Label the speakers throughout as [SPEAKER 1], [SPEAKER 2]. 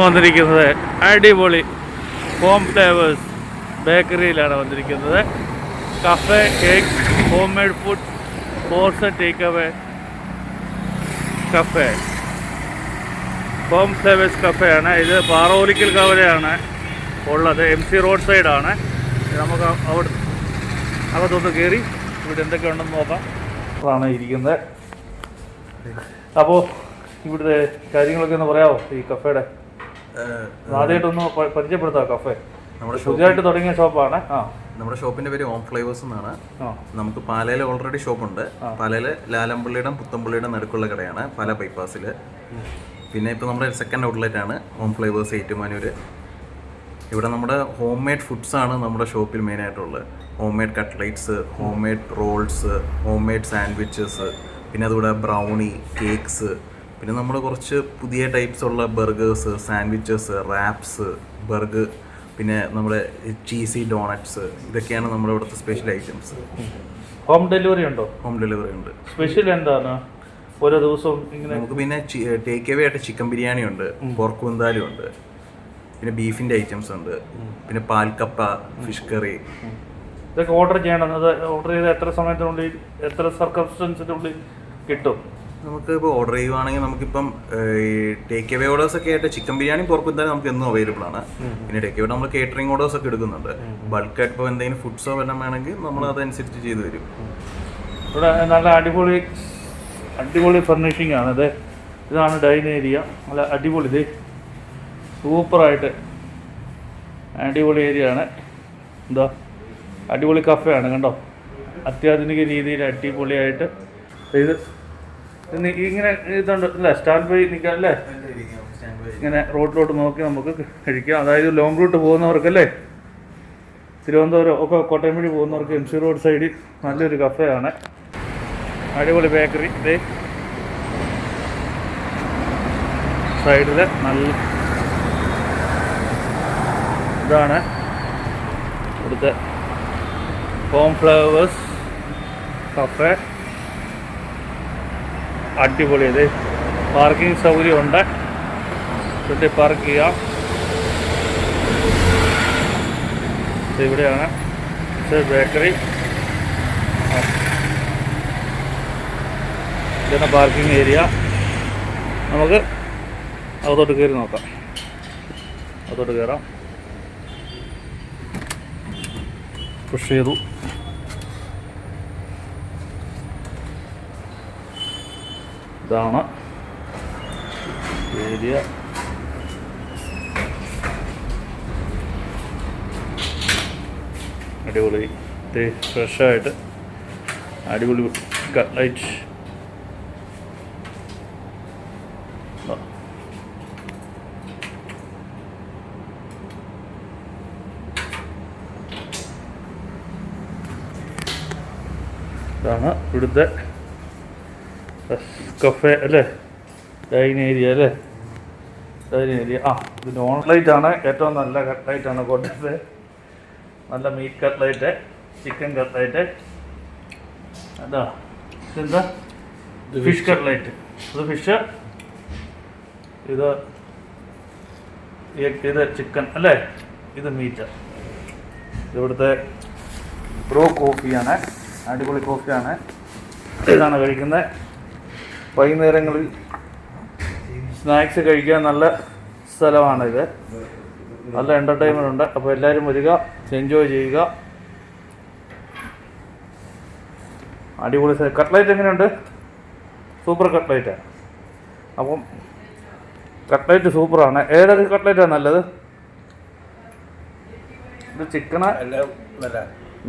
[SPEAKER 1] വന്നിരിക്കുന്നത് അടിപൊളി home Flavours ബേക്കറിയിലാണ് വന്നിരിക്കുന്നത്. Cafe, cake, home made food, course, take away cafe, Home Flavours കഫേയാണ്. ഇത് പാറോലിക്കൽ കവലയാണ് ഉള്ളത്. MC റോഡ് സൈഡാണ്. നമുക്ക് അവിടെ അകത്തൊന്ന് കയറി ഇവിടെ എന്തൊക്കെ ഉണ്ടെന്ന് നോക്കാം. അതാണ് ഇരിക്കുന്നത്. അപ്പോൾ ഇവിടുത്തെ കാര്യങ്ങളൊക്കെ ഒന്ന് പറയാമോ ഈ കഫേയുടെ? ആദ്യമായിട്ടൊന്ന് പരിചയപ്പെടുത്താം. കഫേ നമ്മുടെ പുതിയതായിട്ട് തുടങ്ങിയ ഷോപ്പാണ്.
[SPEAKER 2] നമ്മുടെ ഷോപ്പിന്റെ പേര് ഹോം ഫ്ലേവേഴ്സ് എന്നാണ്. നമുക്ക് പാലയിൽ ഓൾറെഡി ഷോപ്പുണ്ട്. പാലയില് ലാലമ്പള്ളിയുടെ പുത്തമ്പള്ളിയുടെ നടുക്കുള്ള കടയാണ്, പാല ബൈപ്പാസിൽ. പിന്നെ ഇപ്പോൾ നമ്മുടെ സെക്കൻഡ് ഔട്ട്ലെറ്റ് ആണ് ഹോം ഫ്ലേവേഴ്സ് ഏറ്റുമാനൂര്. ഇവിടെ നമ്മുടെ ഹോം മെയ്ഡ് ഫുഡ്സ് ആണ് നമ്മുടെ ഷോപ്പിൽ മെയിനായിട്ടുള്ളത്. Home made cutlets, home made rolls, home made sandwiches, പിന്നെ അതുകൂടെ ബ്രൗണി, കേക്ക്സ്, പിന്നെ നമ്മൾ കുറച്ച് പുതിയ ടൈപ്സ് ഉള്ള ബർഗേഴ്സ്, സാൻഡ്വിച്ചസ്, റാപ്സ്, ബർഗർ, പിന്നെ നമ്മുടെ ചീസി ഡോണറ്റ്സ്, ഇതൊക്കെയാണ് നമ്മുടെ ഇവിടുത്തെ സ്പെഷ്യൽ ഐറ്റംസ്.
[SPEAKER 1] ഹോം ഡെലിവറി ഉണ്ടോ?
[SPEAKER 2] ഹോം ഡെലിവറി ഉണ്ട്.
[SPEAKER 1] സ്പെഷ്യൽ എന്താണ് ഓരോ ദിവസവും ഇങ്ങനെ?
[SPEAKER 2] നമുക്ക് പിന്നെ ടേക്ക് അവേ ആയിട്ട് ചിക്കൻ ബിരിയാണി ഉണ്ട്, പോർക്ക് കുന്താലും ഉണ്ട്, പിന്നെ ബീഫിൻ്റെ ഐറ്റംസ് ഉണ്ട്, പിന്നെ പാൽക്കപ്പ, ഫിഷ് കറി.
[SPEAKER 1] ഇതൊക്കെ ഓർഡർ ചെയ്യണം. അത് ഓർഡർ ചെയ്ത് എത്ര സമയത്തിനുള്ളിൽ, എത്ര സർക്കംസ്റ്റൻസിനുള്ളിൽ കിട്ടും?
[SPEAKER 2] നമുക്ക് ഇപ്പോൾ ഓർഡർ ചെയ്യുവാണെങ്കിൽ നമുക്കിപ്പം ഈ ടേക്ക് അവേ ഓർഡേഴ്സ് ഒക്കെ ആയിട്ട് ചിക്കൻ ബിരിയാണി, പോർക്ക് കുന്താലും നമുക്ക് എന്നും അവൈലബിൾ ആണ്. പിന്നെ ടേക്ക് അവേ നമ്മൾ കേറ്ററിംഗ് ഓർഡേഴ്സ് ഒക്കെ എടുക്കുന്നുണ്ട്. ബൾക്കായിട്ട് ഇപ്പോൾ എന്തെങ്കിലും ഫുഡ്സോ വല്ലതും വേണമെങ്കിൽ നമ്മൾ അതനുസരിച്ച് ചെയ്തു തരും.
[SPEAKER 1] ഇവിടെ നല്ല അടിപൊളി ഫർണിഷിംഗ് ആണ്. ഇതാണ് ഡൈനിങ് ഏരിയ. നല്ല അടിപൊളി, ഇത് സൂപ്പറായിട്ട് അടിപൊളി ഏരിയ ആണ്. എന്താ അടിപൊളി കഫേ ആണ്, കണ്ടോ? അത്യാധുനിക രീതിയിൽ അടിപൊളിയായിട്ട് ഇത് ഇങ്ങനെ ഇതുണ്ട് അല്ലേ? സ്റ്റാൻഡ് ബൈ നിൽക്കാം അല്ലേ? ഇങ്ങനെ റോഡിലോട്ട് നോക്കി നമുക്ക് കഴിക്കാം. അതായത് ലോങ് റൂട്ട് പോകുന്നവർക്കല്ലേ, തിരുവനന്തപുരം ഒക്കെ കോട്ടയം വഴി പോകുന്നവർക്ക് MC റോഡ് സൈഡിൽ നല്ലൊരു കഫേ ആണ്. അടിപൊളി ബേക്കറി. ഇതേ സൈഡിൽ നല്ല ഇതാണ് ഇവിടുത്തെ ഹോം ഫ്ലേവേഴ്സ് കഫേ. അടിപൊളി. ഇത് പാർക്കിംഗ് സൗകര്യമുണ്ട്, ഇവിടെ പാർക്ക് ചെയ്യാം. ഇവിടെയാണ് ബേക്കറി. ഇതാണ് പാർക്കിംഗ് ഏരിയ. നമുക്ക് അകത്തോട്ട് കയറി നോക്കാം. അകത്തോട്ട് കയറാം. പുഷ് ചെയ്തു. ഇതാണ് ഏരിയ. അടിപൊളി ഫ്രഷായിട്ട് അടിപൊളി കട്ട്ലൈറ്റ്. ഇതാണ് ഇവിടുത്തെ കഫേ അല്ലേ, ഡൈനിങ് ഏരിയ അല്ലേ? Dining area. ഇത് നോൺ കട്ട്ലൈറ്റ് ആണ്. ഏറ്റവും നല്ല കട്ട്ലൈറ്റ് ആണ് കോട്ടയത്ത്. നല്ല മീറ്റ് കട്ട്ലൈറ്റ്, ചിക്കൻ കട്ട്ലൈറ്റ്. എന്താ ഇതെന്താ? Fish cutlet. ഇത് ഫിഷ്, ഇത് ചിക്കൻ അല്ലേ? ഇത് മീറ്റ്. ഇവിടുത്തെ ബ്രോ കോഫിയാണ്, അടിപൊളി കോഫിയാണ്. ഇതാണ് കഴിക്കുന്നത്. വൈകുന്നേരങ്ങളിൽ സ്നാക്സ് കഴിക്കാൻ നല്ല സ്ഥലമാണിത്. നല്ല എൻ്റർടൈൻമെൻ്റ് ഉണ്ട്. അപ്പോൾ എല്ലാവരും വരിക, എൻജോയ് ചെയ്യുക. അടിപൊളി കട്ട്ലൈറ്റ് എങ്ങനെയുണ്ട്? Super cutlet. അപ്പം കട്ട്ലൈറ്റ് സൂപ്പറാണ്. ഏതൊക്കെ കട്ട്ലൈറ്റാണ് നല്ലത്? ഇത് ചിക്കന്,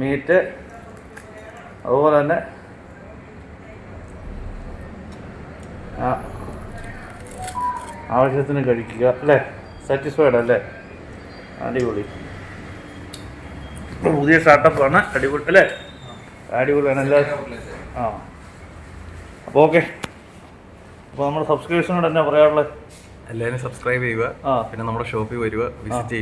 [SPEAKER 1] മീറ്റ്, അതുപോലെ തന്നെ ആവശ്യത്തിന് കഴിക്കുക അല്ലേ? സാറ്റിസ്ഫൈഡ് അല്ലേ? അടിപൊളി. പുതിയ സ്റ്റാർട്ടപ്പാണ്. അടിപൊളി അല്ലേ? അടിപൊളിയാണ് എല്ലാവരും. അപ്പോൾ ഓക്കെ. അപ്പോൾ നമ്മുടെ സബ്സ്ക്രിപ്ഷനോട് എന്നാ പറയാനുള്ളത്?
[SPEAKER 2] എല്ലാവരും സബ്സ്ക്രൈബ് ചെയ്യുക, പിന്നെ നമ്മുടെ ഷോപ്പിൽ വരിക, വിസിറ്റ്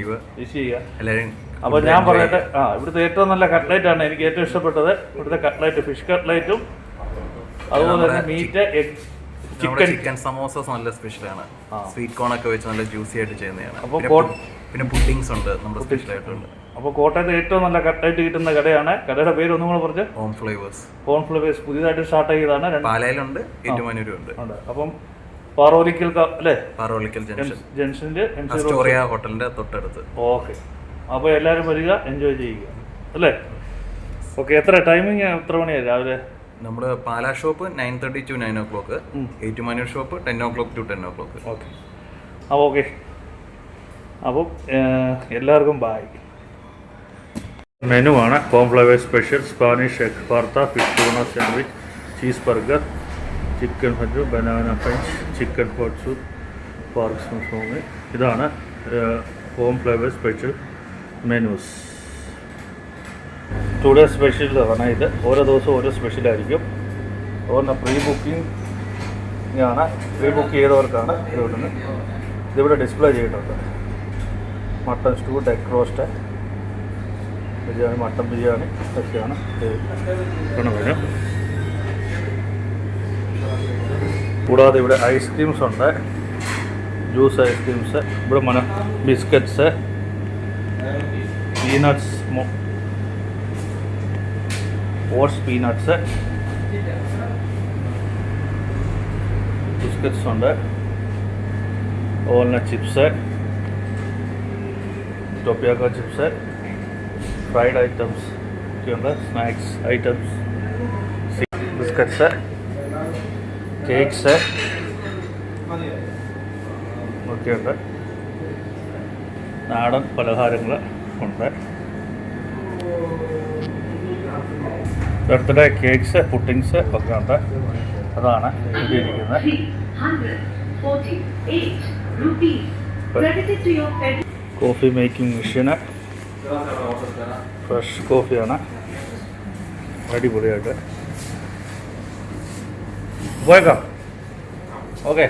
[SPEAKER 2] ചെയ്യുക എല്ലാവരും.
[SPEAKER 1] അപ്പോൾ ഞാൻ പറയട്ടെ, ഇവിടുത്തെ ഏറ്റവും നല്ല കട്ട്ലൈറ്റ് ആണ് എനിക്ക് ഏറ്റവും ഇഷ്ടപ്പെട്ടത്. ഇവിടുത്തെ കട്ട്ലൈറ്റ്, ഫിഷ് കട്ട്ലൈറ്റും അതുപോലെ തന്നെ മീറ്റ്,
[SPEAKER 2] ചിക്കൻ സമോസസ് നല്ല സ്പെഷ്യലാണ്. സ്വീറ്റ് കോൺ ഒക്കെ വെച്ച് നല്ല ജ്യൂസി ആയിട്ട് ചെയ്യുന്നതാണ്.
[SPEAKER 1] അപ്പോൾ
[SPEAKER 2] പിന്നെ പുഡിങ്സ് ഉണ്ട് നമ്മുടെ സ്പെഷ്യൽ ആയിട്ടുണ്ട്.
[SPEAKER 1] അപ്പോൾ കോട്ടയത്ത് ഏറ്റവും നല്ല കട്ടായിട്ട് കിട്ടുന്ന കടയാണ്. കടയുടെ പേര് ഒന്നും കൂടെ പറഞ്ഞ്
[SPEAKER 2] ഹോം ഫ്ലേവേഴ്സ്.
[SPEAKER 1] ഹോം ഫ്ലേവേഴ്സ് പുതിയതായിട്ട് സ്റ്റാർട്ട് ചെയ്തതാണ്.
[SPEAKER 2] പാലയിലുണ്ട്, ഏറ്റുമാനൂരും ഉണ്ട്.
[SPEAKER 1] അപ്പം പാറോലിക്കൽ അല്ലേ?
[SPEAKER 2] പാറോലിക്കൽ
[SPEAKER 1] ജംഗ്ഷനിൽ
[SPEAKER 2] അസ്റ്റോറിയ ഹോട്ടലിന്റെ തൊട്ടടുത്ത്.
[SPEAKER 1] ഓക്കെ, അപ്പോൾ എല്ലാവരും വരിക, എൻജോയ് ചെയ്യുക അല്ലേ? ഓക്കെ, എത്ര ടൈമിങ് എത്ര മണിയാണ് രാവിലെ?
[SPEAKER 2] നമ്മുടെ Pala shop 9:30 to 9 o'clock, Ettumanoor shop 10 o'clock to 10 o'clock.
[SPEAKER 1] Okay, അപ്പോൾ ഓക്കെ, അപ്പം എല്ലാവർക്കും ബായ്. മെനു ആണ് കോംഫ്ലവേഴ്സ് സ്പെഷ്യൽ, സ്പാനിഷ് എഗ് പാർത്ത, fish tuna sandwich, cheese burger, chicken ഫജു, banana French, chicken hot soup, പാർക്ക് സോമി. ഇതാണ് Home Flavours special menus. Today special ആണ് ഇത്. ഓരോ ദിവസവും ഓരോ സ്പെഷ്യലായിരിക്കും. അതുകൊണ്ട് പ്രീ ബുക്കിംഗ് ആണ്. പ്രീ ബുക്ക് ചെയ്തവർക്കാണ് ഇത് കിട്ടുന്നത്. ഇതിവിടെ ഡിസ്പ്ലേ ചെയ്തിട്ടുണ്ട്. Mutton stew, duck roast, biryani, mutton biryani ഒക്കെയാണ് മെനു. കൂടാതെ ഇവിടെ ഐസ്ക്രീംസ് ഉണ്ട്, ജ്യൂസ് ഐസ്ക്രീംസ്. ഇവിടെ biscuits, peanuts, oats peanuts, biscuits ഉണ്ട്, walnut chips, tapioca chips, fried items ഒക്കെയുണ്ട്, സ്നാക്സ് ഐറ്റംസ്, ബിസ്ക്കറ്റ്സ്, കേക്ക്സ് ഒക്കെയുണ്ട്. നാടൻ പലഹാരങ്ങൾ ഉണ്ട്. ബർത്ത്ഡേ കേക്ക്സ്, പുഡിങ്സ് ഒക്കെ ഉണ്ട്. അതാണ് എഴുതിയിരിക്കുന്നത്. കോഫി മേക്കിംഗ് മെഷീന്, ഫ്രഷ് കോഫിയാണ്, അടിപൊളിയായിട്ട്. പോയേക്കാം. ഓക്കെ.